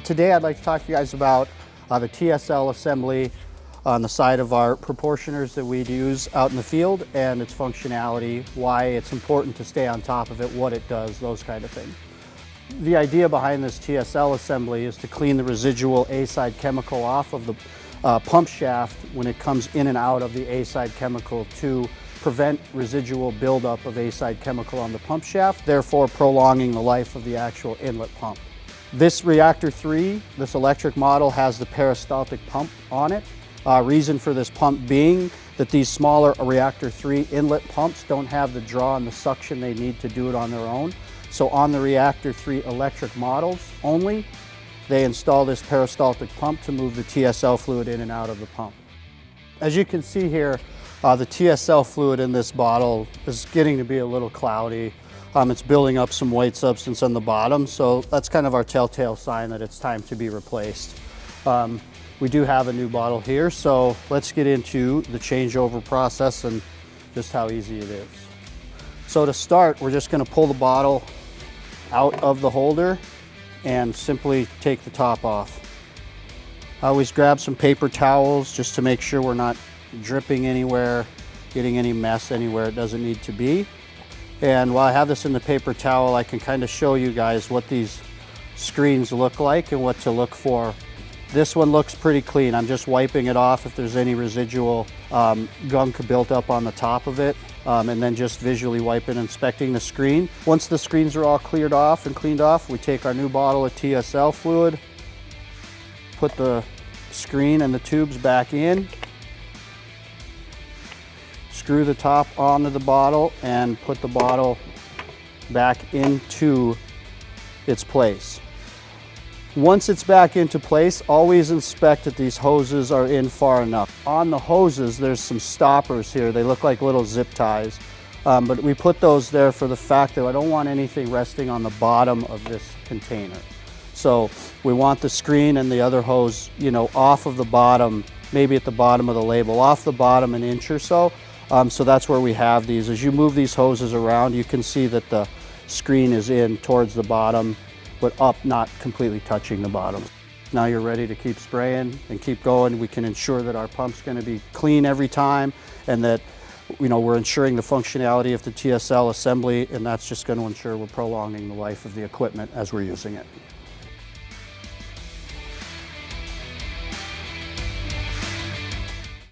Today I'd like to talk to you guys about the TSL assembly on the side of our proportioners that we'd use out in the field and its functionality, why it's important to stay on top of it, what it does, those kind of things. The idea behind this TSL assembly is to clean the residual A-side chemical off of the pump shaft when it comes in and out of the A-side chemical to prevent residual buildup of A-side chemical on the pump shaft, therefore prolonging the life of the actual inlet pump. This Reactor 3, this electric model, has the peristaltic pump on it. Reason for this pump being that these smaller Reactor 3 inlet pumps don't have the draw and the suction they need to do it on their own. So on the Reactor 3 electric models only, they install this peristaltic pump to move the TSL fluid in and out of the pump. As you can see here, the TSL fluid in this bottle is getting to be a little cloudy. It's building up some white substance on the bottom, so that's kind of our telltale sign that it's time to be replaced. We do have a new bottle here, so let's get into the changeover process and just how easy it is. So to start, we're just going to pull the bottle out of the holder and simply take the top off. I always grab some paper towels just to make sure we're not dripping anywhere, getting any mess anywhere it doesn't need to be. And while I have this in the paper towel, I can kind of show you guys what these screens look like and what to look for. This one looks pretty clean. I'm just wiping it off if there's any residual gunk built up on the top of it, and then just visually wiping and inspecting the screen. Once the screens are all cleared off and cleaned off, we take our new bottle of TSL fluid, put the screen and the tubes back in, screw the top onto the bottle and put the bottle back into its place. Once it's back into place, always inspect that these hoses are in far enough. On the hoses, there's some stoppers here. They look like little zip ties, but we put those there for the fact that I don't want anything resting on the bottom of this container. So we want the screen and the other hose, off of the bottom, maybe at the bottom of the label, off the bottom an inch or so. So that's where we have these. As you move these hoses around, you can see that the screen is in towards the bottom, but up, not completely touching the bottom. Now you're ready to keep spraying and keep going. We can ensure that our pump's going to be clean every time and that we're ensuring the functionality of the TSL assembly, and that's just going to ensure we're prolonging the life of the equipment as we're using it.